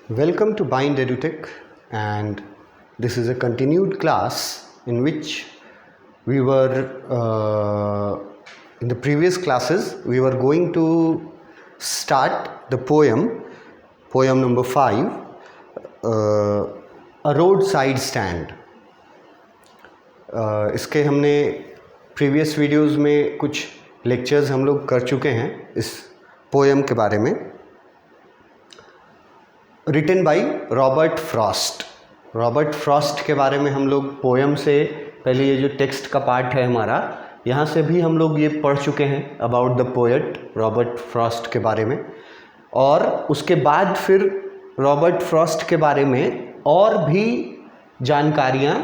Welcome to Bind EduTech, and this is a continued class in which we were in the previous classes we were going to start the poem number 5, a roadside stand. इसके हमने previous videos में कुछ lectures हम लोग कर चुके हैं इस पोएम के बारे में. रिटन बाय रॉबर्ट फ्रॉस्ट के बारे में हम लोग पोएम से पहले ये जो टेक्स्ट का पार्ट है हमारा, यहाँ से भी हम लोग ये पढ़ चुके हैं about the poet Robert Frost के बारे में. और उसके बाद फिर रॉबर्ट फ्रॉस्ट के बारे में और भी जानकारियाँ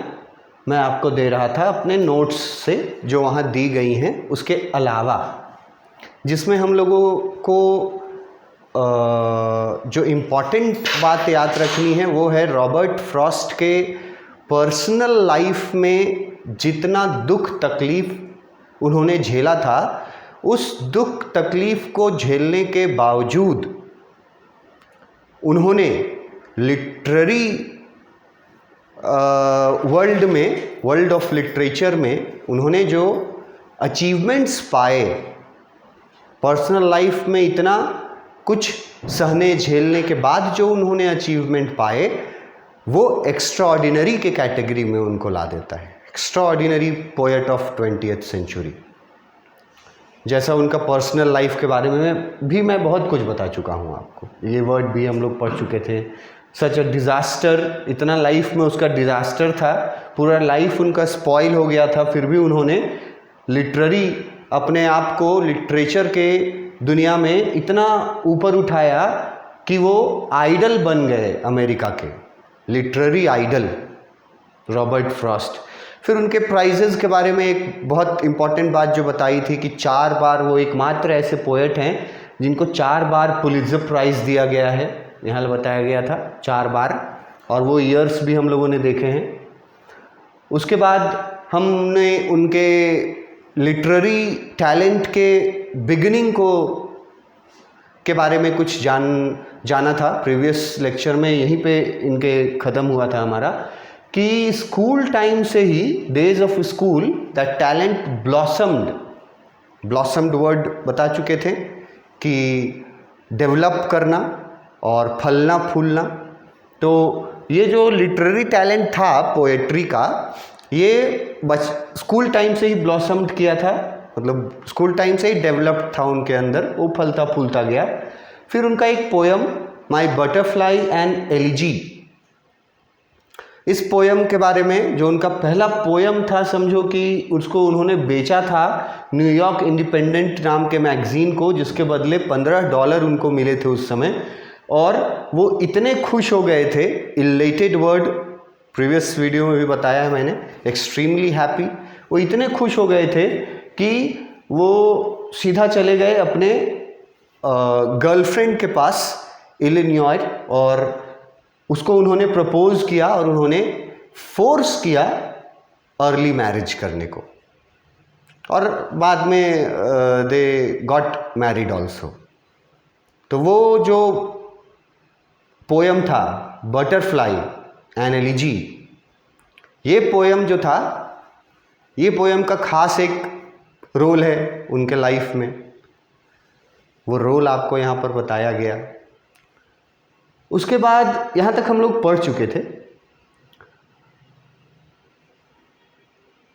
मैं आपको दे रहा था अपने नोट्स से जो वहाँ दी गई हैं, उसके अलावा जिसमें हम लोगों को जो इम्पॉर्टेंट बात याद रखनी है वो है रॉबर्ट फ्रॉस्ट के पर्सनल लाइफ में जितना दुख तकलीफ़ उन्होंने झेला था, उस दुख तकलीफ़ को झेलने के बावजूद उन्होंने लिटरेरी वर्ल्ड ऑफ लिटरेचर में उन्होंने जो अचीवमेंट्स पाए, पर्सनल लाइफ में इतना कुछ सहने झेलने के बाद जो उन्होंने अचीवमेंट पाए, वो एक्स्ट्राऑर्डिनरी के कैटेगरी में उनको ला देता है. Extraordinary poet of 20th century. जैसा उनका पर्सनल लाइफ के बारे में भी मैं बहुत कुछ बता चुका हूँ आपको, ये वर्ड भी हम लोग पढ़ चुके थे. सच अ डिज़ास्टर, इतना लाइफ में उसका डिज़ास्टर था, पूरा लाइफ उनका स्पॉइल हो गया था, फिर भी उन्होंने लिटरेरी अपने आप को लिटरेचर के दुनिया में इतना ऊपर उठाया कि वो आइडल बन गए अमेरिका के, लिटरेरी आइडल रॉबर्ट फ्रॉस्ट. फिर उनके प्राइजेज़ के बारे में एक बहुत इम्पॉर्टेंट बात जो बताई थी कि 4 बार वो एकमात्र ऐसे पोएट हैं जिनको 4 बार पुलित्ज़र प्राइज़ दिया गया है. यहाँ बताया गया था 4 बार, और वो ईयर्स भी हम लोगों ने देखे हैं. उसके बाद हमने उनके लिटरेरी टैलेंट के बिगिनिंग के बारे में कुछ जाना था. प्रीवियस लेक्चर में यहीं पे इनके ख़त्म हुआ था हमारा कि स्कूल टाइम से ही, days of school, the talent blossomed word बता चुके थे कि डेवलप करना और फलना फूलना. तो ये जो लिटरेरी टैलेंट था पोएट्री का, ये स्कूल टाइम से ही ब्लॉसम्ड किया था, मतलब स्कूल टाइम से ही डेवलप्ड था उनके अंदर, वो फलता फूलता गया. फिर उनका एक poem my butterfly and elegy, इस पोएम के बारे में, जो उनका पहला पोएम था, समझो कि उसको उन्होंने बेचा था न्यूयॉर्क इंडिपेंडेंट नाम के मैगज़ीन को, जिसके बदले $15 उनको मिले थे उस समय. और वो इतने खुश हो गए थे, इलेटेड वर्ड प्रीवियस वीडियो में भी बताया है मैंने, एक्सट्रीमली हैप्पी. वो इतने खुश हो गए थे कि वो सीधा चले गए अपने गर्लफ्रेंड के पास इलिनॉय, और उसको उन्होंने प्रपोज किया और उन्होंने फोर्स किया अर्ली मैरिज करने को, और बाद में दे गॉट मैरिड ऑल्सो. तो वो जो पोएम था बटरफ्लाई एंड एलिजी, ये पोएम जो था, ये पोएम का ख़ास एक रोल है उनके लाइफ में. वो रोल आपको यहाँ पर बताया गया. उसके बाद यहाँ तक हम लोग पढ़ चुके थे.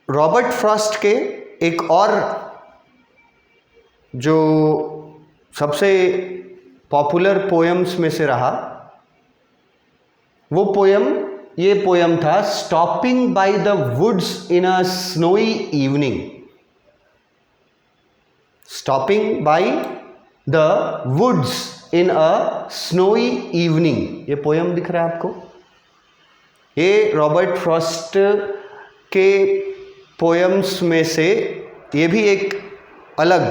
रॉबर्ट फ्रॉस्ट के एक और जो सबसे पॉपुलर पोएम्स में से रहा, वो पोएम, ये पोएम था stopping by the woods in a snowy evening. Stopping by the woods in a snowy evening, ये पोएम दिख रहा है आपको. ये रॉबर्ट फ्रॉस्ट के पोएम्स में से ये भी एक अलग,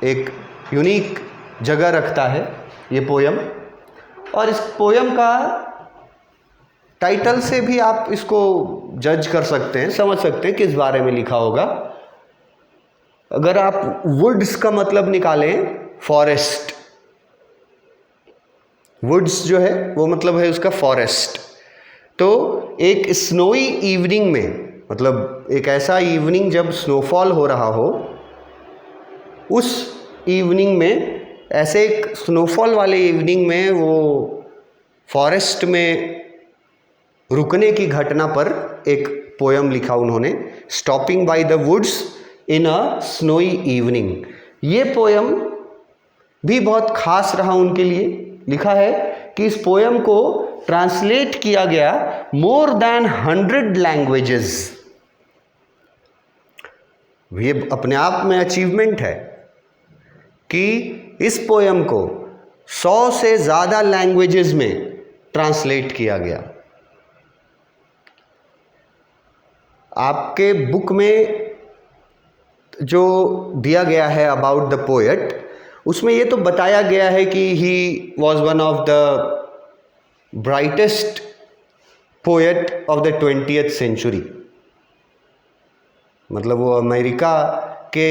एक यूनिक जगह रखता है ये पोएम. और इस पोएम का टाइटल से भी आप इसको जज कर सकते हैं, समझ सकते हैं किस बारे में लिखा होगा. अगर आप वुड्स का मतलब निकालें, फॉरेस्ट, वुड्स जो है वो मतलब है उसका फॉरेस्ट। तो एक स्नोई इवनिंग में, मतलब एक ऐसा इवनिंग जब स्नोफॉल हो रहा हो, उस इवनिंग में, ऐसे एक स्नोफॉल वाले इवनिंग में वो फॉरेस्ट में रुकने की घटना पर एक पोयम लिखा उन्होंने, stopping by the woods in a snowy evening. ये पोयम भी बहुत खास रहा उनके लिए। लिखा है कि इस पोयम को ट्रांसलेट किया गया मोर देन 100 लैंग्वेजेस। ये अपने आप में अचीवमेंट है कि इस पोयम को 100 से ज़्यादा लैंग्वेजेस में ट्रांसलेट किया गया। आपके बुक में जो दिया गया है अबाउट द पोएट, उसमें ये तो बताया गया है कि he was one of the brightest poet of the 20th century. मतलब वो अमेरिका के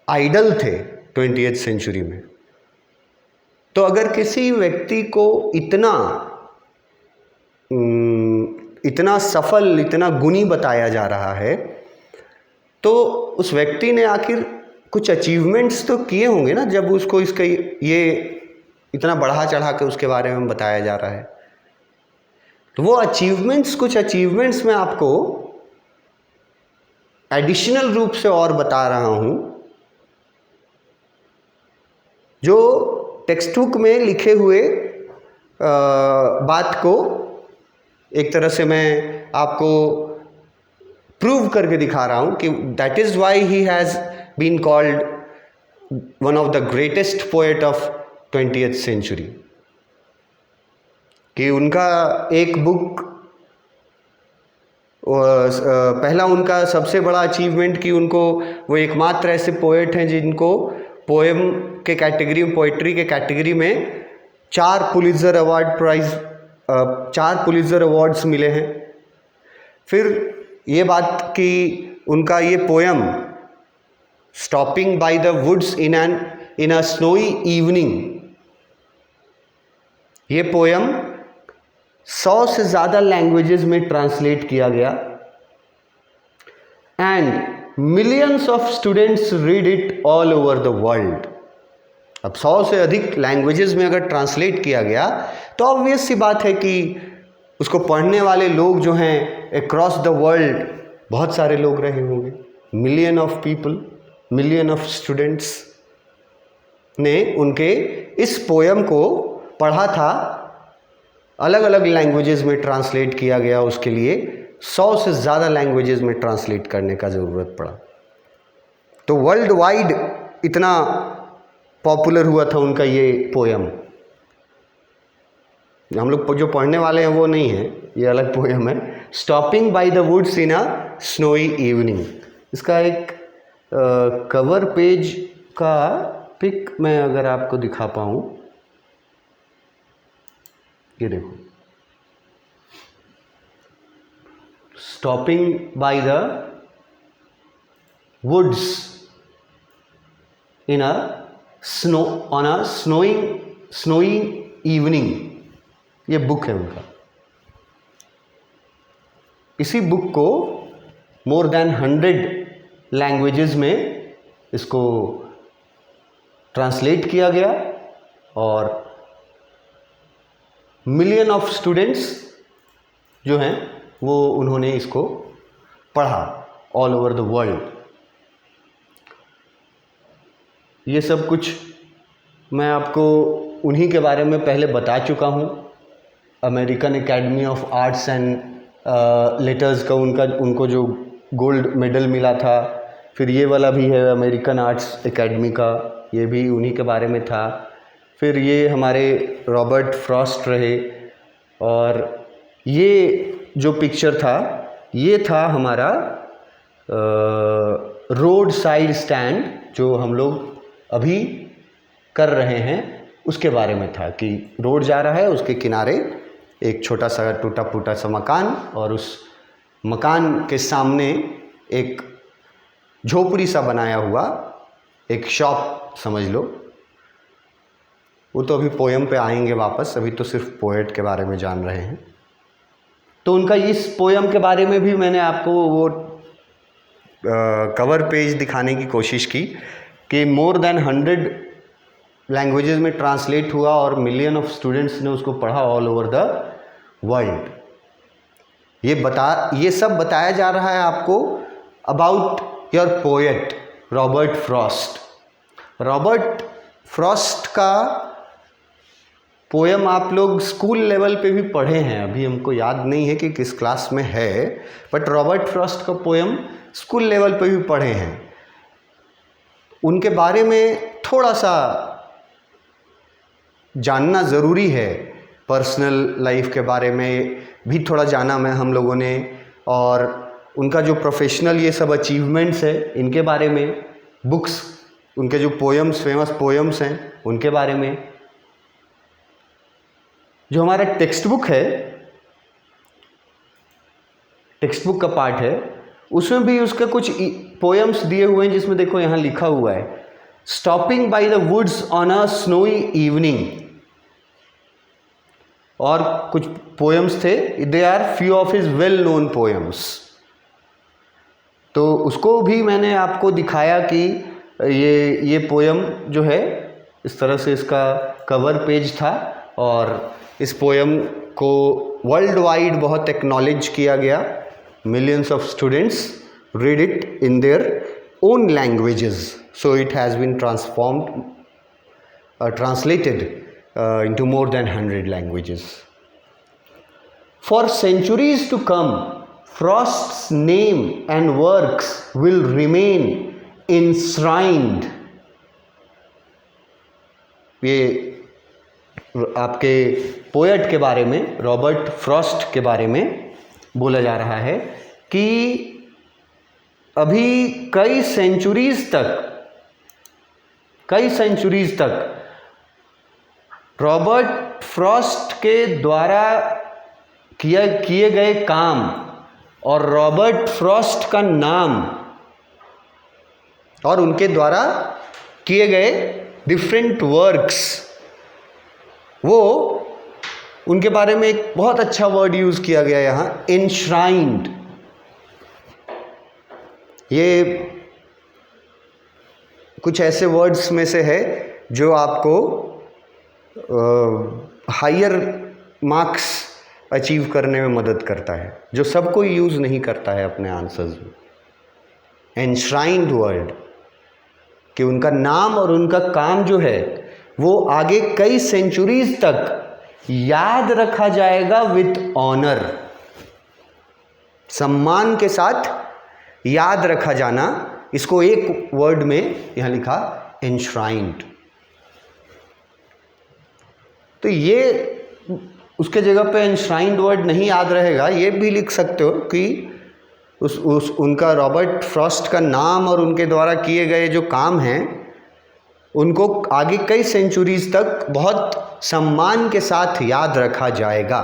आइडल थे 20th सेंचुरी में। तो अगर किसी व्यक्ति को इतना सफल, इतना गुणी बताया जा रहा है, तो उस व्यक्ति ने आखिर कुछ अचीवमेंट्स तो किए होंगे ना, जब उसको इसका ये इतना बढ़ा चढ़ा के उसके बारे में बताया जा रहा है। तो वो अचीवमेंट्स, कुछ अचीवमेंट्स मैं आपको एडिशनल रूप से और बता रहा हूँ, जो टेक्स्ट बुक में लिखे हुए बात को एक तरह से मैं आपको प्रूव करके दिखा रहा हूँ कि that is why he has been called one of the greatest poet of 20th century. कि उनका एक बुक, पहला उनका सबसे बड़ा अचीवमेंट कि उनको, वो एकमात्र ऐसे पोएट हैं जिनको पोएम के कैटेगरी में, पोइट्री के कैटेगरी में 4 Pulitzer award prize, 4 Pulitzer awards मिले हैं। फिर ये बात कि उनका ये poem stopping by the woods in a snowy evening, ये पोयम 100 से ज़्यादा लैंग्वेजेस में ट्रांसलेट किया गया and millions of students read it all over the world. अब 100 से अधिक लैंग्वेजेस में अगर ट्रांसलेट किया गया तो ऑब्वियस सी बात है कि उसको पढ़ने वाले लोग जो हैं अक्रॉस द वर्ल्ड बहुत सारे लोग रहे होंगे। Million of people, million of students ने उनके इस पोयम को पढ़ा था। अलग अलग लैंग्वेजेस में ट्रांसलेट किया गया, उसके लिए 100 से ज़्यादा लैंग्वेजेस में ट्रांसलेट करने का ज़रूरत पड़ा। तो वर्ल्ड वाइड इतना पॉपुलर हुआ था उनका ये पोयम। हम लोग जो पढ़ने वाले हैं वो नहीं है, ये अलग पोयम है, stopping by the woods in a snowy evening. इसका एक कवर पेज का पिक मैं अगर आपको दिखा पाऊँ, ये देखो, stopping by the woods in a snow on a snowy evening, ये बुक है उनका। इसी बुक को मोर देन 100 लैंग्वेजेस में इसको ट्रांसलेट किया गया और मिलियन ऑफ स्टूडेंट्स जो हैं वो उन्होंने इसको पढ़ा ऑल ओवर द वर्ल्ड। ये सब कुछ मैं आपको उन्हीं के बारे में पहले बता चुका हूँ। American academy of arts and letters का उनको जो गोल्ड मेडल मिला था। फिर ये वाला भी है अमेरिकन आर्ट्स एकेडमी का, ये भी उन्हीं के बारे में था। फिर ये हमारे रॉबर्ट फ्रॉस्ट रहे, और ये जो पिक्चर था ये था हमारा रोड साइड स्टैंड जो हम लोग अभी कर रहे हैं, उसके बारे में था कि रोड जा रहा है, उसके किनारे एक छोटा सा टूटा फूटा सा मकान, और उस मकान के सामने एक झोपड़ी सा बनाया हुआ एक शॉप समझ लो। वो तो अभी पोएम पे आएंगे वापस, अभी तो सिर्फ पोएट के बारे में जान रहे हैं। तो उनका इस पोएम के बारे में भी मैंने आपको वो कवर पेज दिखाने की कोशिश की कि मोर देन 100 लैंग्वेजेस में ट्रांसलेट हुआ और मिलियन ऑफ स्टूडेंट्स ने उसको पढ़ा ऑल ओवर द वर्ल्ड। ये सब बताया जा रहा है आपको about your poet Robert Frost. Robert Frost का पोएम आप लोग स्कूल लेवल पे भी पढ़े हैं, अभी हमको याद नहीं है कि किस क्लास में है, बट रॉबर्ट फ्रॉस्ट का पोएम स्कूल लेवल पे भी पढ़े हैं। उनके बारे में थोड़ा सा जानना ज़रूरी है, पर्सनल लाइफ के बारे में भी थोड़ा जाना मैं हम लोगों ने, और उनका जो प्रोफेशनल ये सब अचीवमेंट्स है इनके बारे में, बुक्स, उनके जो पोएम्स, फेमस पोएम्स हैं उनके बारे में। जो हमारा टेक्स्ट बुक है, टेक्स्ट बुक का पार्ट है, उसमें भी उसके कुछ पोएम्स दिए हुए हैं जिसमें देखो यहाँ लिखा हुआ है stopping by the woods on a snowy evening, और कुछ पोएम्स थे, they are few of his well known poems. तो उसको भी मैंने आपको दिखाया कि ये पोएम जो है इस तरह से इसका कवर पेज था, और इस पोएम को वर्ल्ड वाइड बहुत एक्नॉलेज किया गया। Millions of students read it in their own languages, so it has been translated into more than 100 languages. For centuries to come, Frost's name and works will remain enshrined. ये आपके poet के बारे में, Robert Frost के बारे में बोला जा रहा है कि अभी कई सेंचुरीज तक रॉबर्ट फ्रॉस्ट के द्वारा किए गए काम और रॉबर्ट फ्रॉस्ट का नाम और उनके द्वारा किए गए डिफरेंट वर्क्स, वो उनके बारे में एक बहुत अच्छा वर्ड यूज़ किया गया यहाँ, एनश्राइंड। ये कुछ ऐसे वर्ड्स में से है जो आपको हायर मार्क्स अचीव करने में मदद करता है, जो सब कोई यूज़ नहीं करता है अपने आंसर्स में। एनश्राइंड वर्ड कि उनका नाम और उनका काम जो है वो आगे कई सेंचुरीज तक याद रखा जाएगा विथ ऑनर, सम्मान के साथ याद रखा जाना। इसको एक वर्ड में यहाँ लिखा एनश्राइंड। तो ये उसके जगह पे एनश्राइंड वर्ड नहीं याद रहेगा, ये भी लिख सकते हो कि उनका रॉबर्ट फ्रॉस्ट का नाम और उनके द्वारा किए गए जो काम हैं उनको आगे कई सेंचुरीज तक बहुत सम्मान के साथ याद रखा जाएगा।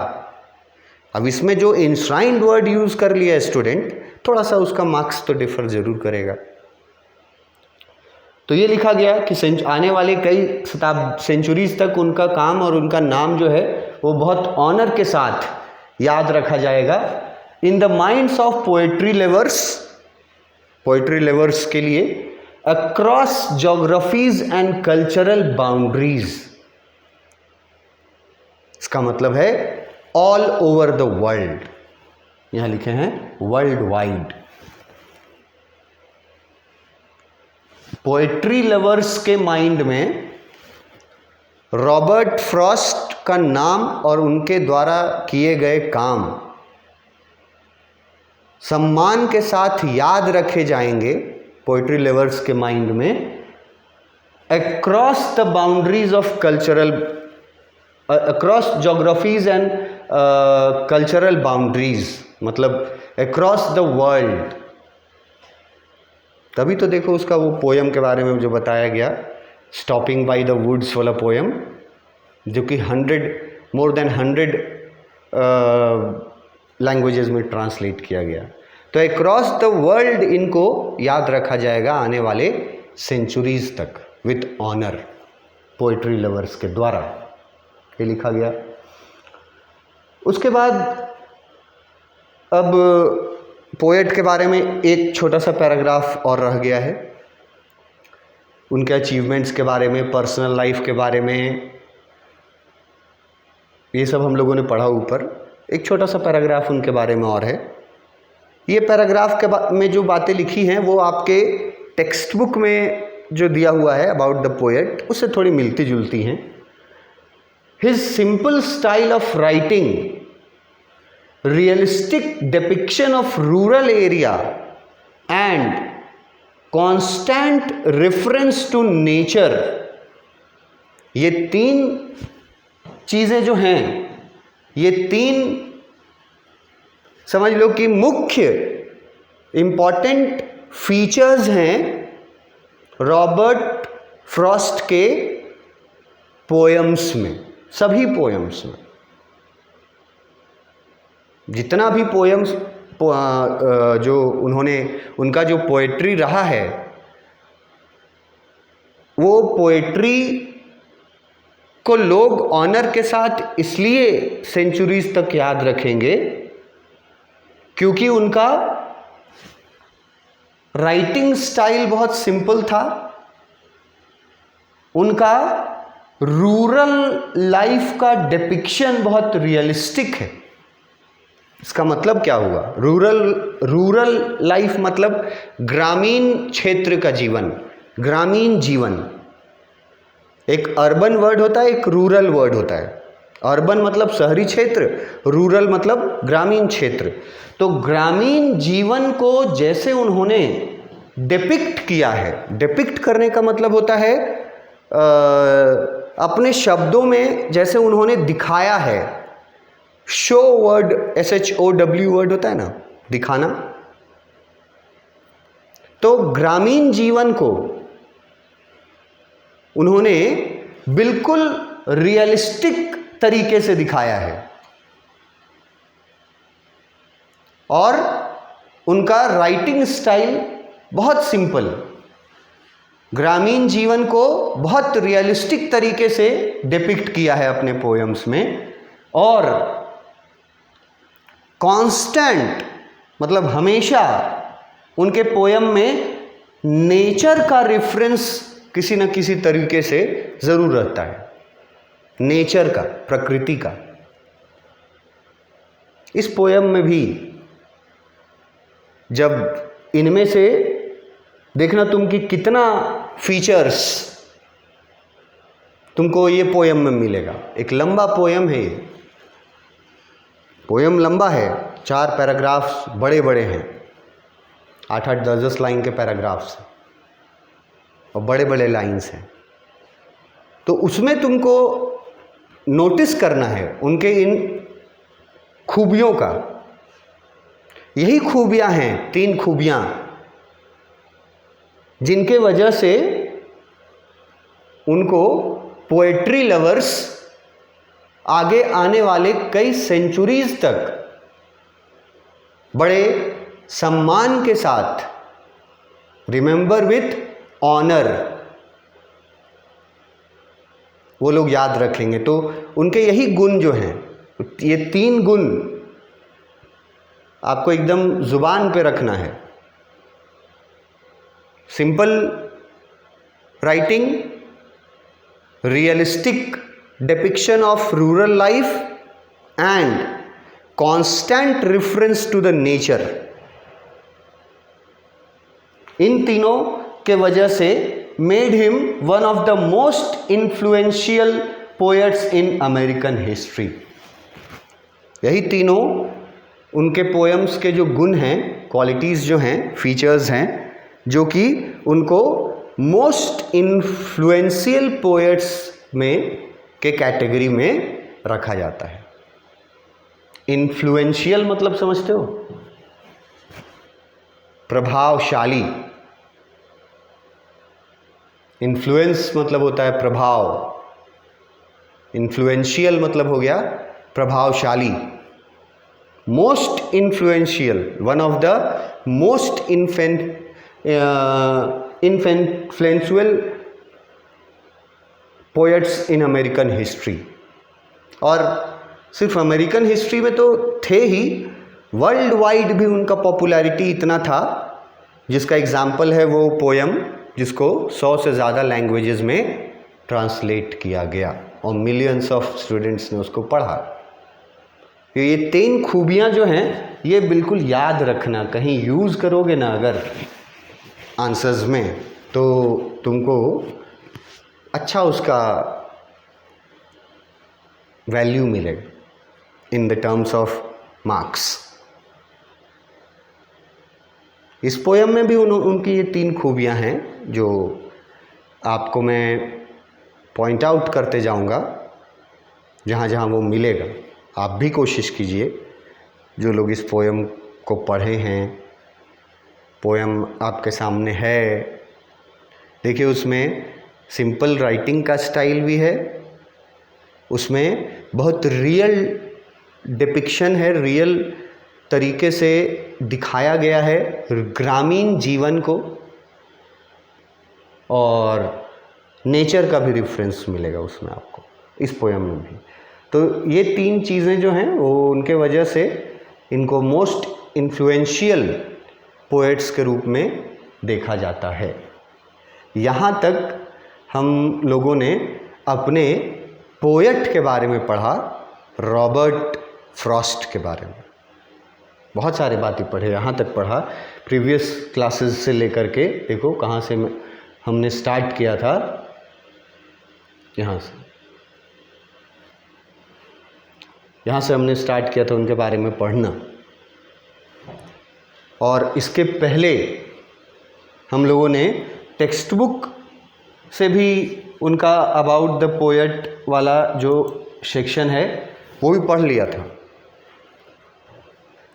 अब इसमें जो एनश्राइंड वर्ड यूज़ कर लिया है स्टूडेंट, थोड़ा सा उसका मार्क्स तो डिफर ज़रूर करेगा। तो ये लिखा गया कि आने वाले कई सेंचुरीज तक उनका काम और उनका नाम जो है वो बहुत ऑनर के साथ याद रखा जाएगा in the minds of poetry lovers के लिए across geographies and cultural boundaries. इसका मतलब है ऑल ओवर द वर्ल्ड, यहां लिखे हैं वर्ल्ड वाइड। पोएट्री लवर्स के माइंड में रॉबर्ट फ्रॉस्ट का नाम और उनके द्वारा किए गए काम सम्मान के साथ याद रखे जाएंगे। पोएट्री लवर्स के माइंड में across the boundaries of cultural, across geographies and cultural boundaries, मतलब अक्रॉस द वर्ल्ड। तभी तो देखो उसका वो पोएम के बारे में जो बताया गया, स्टॉपिंग बाय द वुड्स वाला पोएम, जो कि मोर देन 100 लैंग्वेजेस में ट्रांसलेट किया गया। तो अक्रॉस द वर्ल्ड इनको याद रखा जाएगा आने वाले सेंचुरीज तक विथ ऑनर। पोएट्री लवर्स के द्वारा, ये लिखा गया। उसके बाद अब पोएट के बारे में एक छोटा सा पैराग्राफ और रह गया है, उनके अचीवमेंट्स के बारे में, पर्सनल लाइफ के बारे में, ये सब हम लोगों ने पढ़ा ऊपर। एक छोटा सा पैराग्राफ उनके बारे में और है। ये पैराग्राफ के में जो बातें लिखी हैं वो आपके टेक्स्ट बुक में जो दिया हुआ है अबाउट द पोएट उससे थोड़ी मिलती जुलती हैं। His simple style of writing, realistic depiction of rural area and constant reference to nature, ये तीन चीज़ें जो हैं, ये तीन समझ लो कि मुख्य इम्पॉर्टेंट फीचर्स हैं रॉबर्ट फ्रॉस्ट के पोएम्स में। सभी पोएम्स में जितना भी पोएम्स जो उन्होंने, उनका जो पोएट्री रहा है, वो पोएट्री को लोग ऑनर के साथ इसलिए सेंचुरीज तक याद रखेंगे क्योंकि उनका राइटिंग स्टाइल बहुत सिंपल था, उनका रूरल लाइफ का डिपिक्शन बहुत रियलिस्टिक है। इसका मतलब क्या हुआ? रूरल लाइफ मतलब ग्रामीण क्षेत्र का जीवन, ग्रामीण जीवन। एक अर्बन वर्ड होता है, एक रूरल वर्ड होता है। अर्बन मतलब शहरी क्षेत्र, रूरल मतलब ग्रामीण क्षेत्र। तो ग्रामीण जीवन को जैसे उन्होंने डिपिक्ट किया है, डिपिक्ट करने का मतलब होता है अपने शब्दों में जैसे उन्होंने दिखाया है। शो वर्ड, SHOW वर्ड होता है ना, दिखाना। तो ग्रामीण जीवन को उन्होंने बिल्कुल रियलिस्टिक तरीके से दिखाया है और उनका राइटिंग स्टाइल बहुत सिंपल, ग्रामीण जीवन को बहुत रियलिस्टिक तरीके से डिपिक्ट किया है अपने पोएम्स में। और कांस्टेंट मतलब हमेशा उनके पोएम में नेचर का रेफरेंस किसी न किसी तरीके से ज़रूर रहता है, नेचर का, प्रकृति का। इस पोएम में भी जब इनमें से देखना तुम कि कितना फीचर्स तुमको ये पोएम में मिलेगा। एक लंबा पोएम है, ये पोएम लंबा है, 4 पैराग्राफ्स बड़े बड़े हैं, 8-8, 10-10 लाइन के पैराग्राफ्स और बड़े बड़े लाइंस हैं। तो उसमें तुमको नोटिस करना है उनके इन खूबियों का। यही खूबियां हैं, 3 खूबियां, जिनके वजह से उनको पोएट्री लवर्स आगे आने वाले कई सेंचुरीज तक बड़े सम्मान के साथ, रिमेंबर विथ ऑनर, वो लोग याद रखेंगे। तो उनके यही गुण जो हैं, ये 3 गुण आपको एकदम जुबान पे रखना है। Simple writing, realistic depiction of rural life and constant reference to the nature. इन तीनों के वजह से made him one of the most influential poets in American history. यही तीनों उनके पोएम्स के जो गुण हैं, क्वालिटीज़ जो हैं, फीचर्स हैं, जो कि उनको मोस्ट इन्फ्लुएंशियल पोएट्स में के कैटेगरी में रखा जाता है। इन्फ्लुएंशियल मतलब समझते हो? प्रभावशाली। इन्फ्लुएंस मतलब होता है प्रभाव, इन्फ्लुएंशियल मतलब हो गया प्रभावशाली। Most influential, one of the most influential poets in American history. और सिर्फ अमेरिकन हिस्ट्री में तो थे ही, वर्ल्ड वाइड भी उनका पॉपुलैरिटी इतना था, जिसका एग्जाम्पल है वो पोयम जिसको 100 से ज़्यादा लैंग्वेजेस में ट्रांसलेट किया गया और मिलियंस ऑफ स्टूडेंट्स ने उसको पढ़ा। ये 3 खूबियाँ जो हैं ये बिल्कुल याद रखना, कहीं यूज़ करोगे ना अगर आंसर्स में तो तुमको अच्छा उसका वैल्यू मिलेगा in the terms of marks. इस पोयम में भी उनकी ये 3 खूबियाँ हैं जो आपको मैं पॉइंट आउट करते जाऊंगा जहाँ जहाँ वो मिलेगा। आप भी कोशिश कीजिए, जो लोग इस पोयम को पढ़े हैं, पोयम आपके सामने है, देखिए उसमें सिंपल राइटिंग का स्टाइल भी है, उसमें बहुत रियल डिपिक्शन है, रियल तरीके से दिखाया गया है ग्रामीण जीवन को, और नेचर का भी रेफरेंस मिलेगा उसमें आपको इस पोयम में भी। तो ये 3 चीज़ें जो हैं वो उनके वजह से इनको मोस्ट इन्फ्लुएंशियल पोएट्स के रूप में देखा जाता है। यहाँ तक हम लोगों ने अपने पोएट के बारे में पढ़ा, रॉबर्ट फ्रॉस्ट के बारे में बहुत सारे बातें पढ़े, यहाँ तक पढ़ा प्रीवियस क्लासेस से लेकर के। देखो कहाँ से हमने स्टार्ट किया था, यहाँ से हमने स्टार्ट किया था उनके बारे में पढ़ना। और इसके पहले हम लोगों ने टेक्स्ट बुक से भी उनका अबाउट द पोएट वाला जो सेक्शन है वो भी पढ़ लिया था।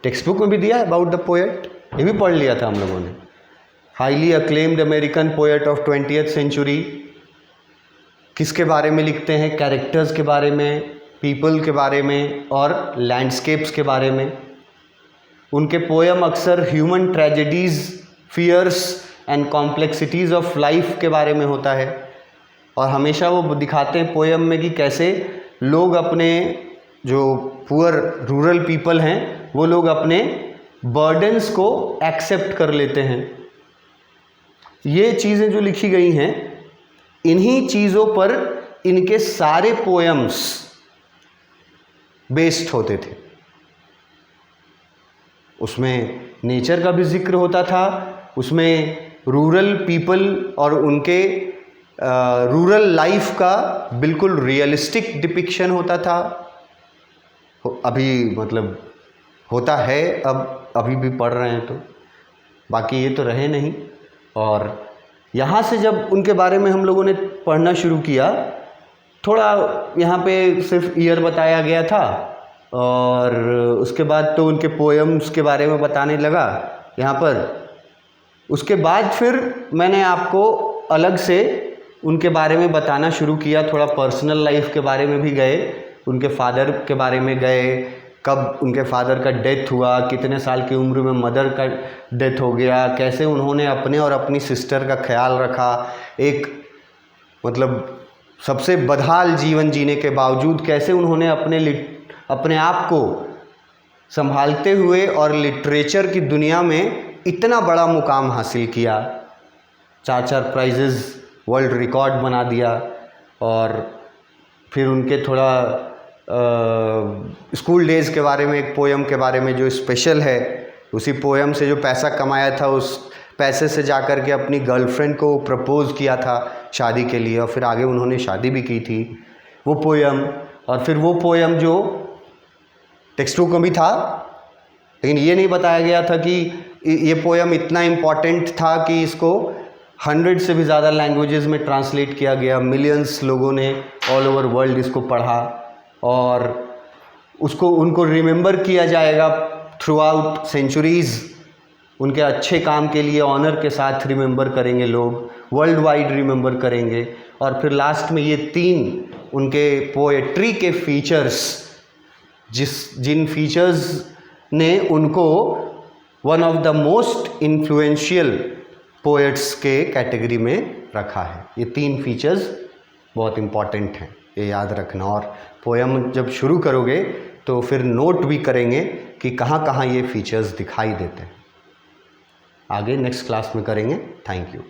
टेक्स्ट बुक में भी दिया अबाउट द पोएट, ये भी पढ़ लिया था हम लोगों ने। Highly acclaimed American poet of 20th century, किसके बारे में लिखते हैं? कैरेक्टर्स के बारे में, पीपल के बारे में और लैंडस्केप्स के बारे में। उनके पोयम अक्सर human tragedies, fears and complexities of life के बारे में होता है, और हमेशा वो दिखाते हैं पोयम में कि कैसे लोग अपने, जो पुअर रूरल पीपल हैं, वो लोग अपने बर्डन्स को एक्सेप्ट कर लेते हैं। ये चीज़ें जो लिखी गई हैं, इन्हीं चीज़ों पर इनके सारे पोयम्स बेस्ड होते थे। उसमें नेचर का भी जिक्र होता था, उसमें रूरल पीपल और उनके रूरल लाइफ का बिल्कुल रियलिस्टिक डिपिक्शन होता था। अभी मतलब होता है, अब अभी भी पढ़ रहे हैं तो, बाकी ये तो रहे नहीं। और यहाँ से जब उनके बारे में हम लोगों ने पढ़ना शुरू किया, थोड़ा यहाँ पे सिर्फ ईयर बताया गया था, और उसके बाद तो उनके पोएम्स के बारे में बताने लगा यहाँ पर। उसके बाद फिर मैंने आपको अलग से उनके बारे में बताना शुरू किया, थोड़ा पर्सनल लाइफ के बारे में भी गए, उनके फादर के बारे में गए, कब उनके फादर का डेथ हुआ, कितने साल की उम्र में मदर का डेथ हो गया, कैसे उन्होंने अपने और अपनी सिस्टर का ख्याल रखा, एक मतलब सबसे बदहाल जीवन जीने के बावजूद कैसे उन्होंने अपने आप को संभालते हुए और लिटरेचर की दुनिया में इतना बड़ा मुकाम हासिल किया, 4 प्राइजेज़, वर्ल्ड रिकॉर्ड बना दिया। और फिर उनके थोड़ा स्कूल डेज़ के बारे में, एक पोयम के बारे में जो स्पेशल है, उसी पोयम से जो पैसा कमाया था, उस पैसे से जाकर के अपनी गर्लफ्रेंड को प्रपोज़ किया था शादी के लिए, और फिर आगे उन्होंने शादी भी की थी, वो पोयम। और फिर वो पोयम जो टेक्स्ट बुक में भी था, लेकिन ये नहीं बताया गया था कि ये पोयम इतना इम्पॉर्टेंट था कि इसको 100 से भी ज़्यादा लैंग्वेजेस में ट्रांसलेट किया गया, मिलियंस लोगों ने ऑल ओवर वर्ल्ड इसको पढ़ा, और उसको उनको रिमेंबर किया जाएगा थ्रू आउट सेंचुरीज़। उनके अच्छे काम के लिए ऑनर के साथ रिमेंबर करेंगे लोग, वर्ल्ड वाइड रिमेंबर करेंगे। और फिर लास्ट में ये 3 उनके पोएट्री के फीचर्स, जिन फीचर्स ने उनको one of the most influential poets के कैटेगरी में रखा है। ये 3 फीचर्स बहुत इम्पॉर्टेंट हैं, ये याद रखना। और पोयम जब शुरू करोगे तो फिर नोट भी करेंगे कि कहाँ कहाँ ये फीचर्स दिखाई देते हैं। आगे नेक्स्ट क्लास में करेंगे। Thank you.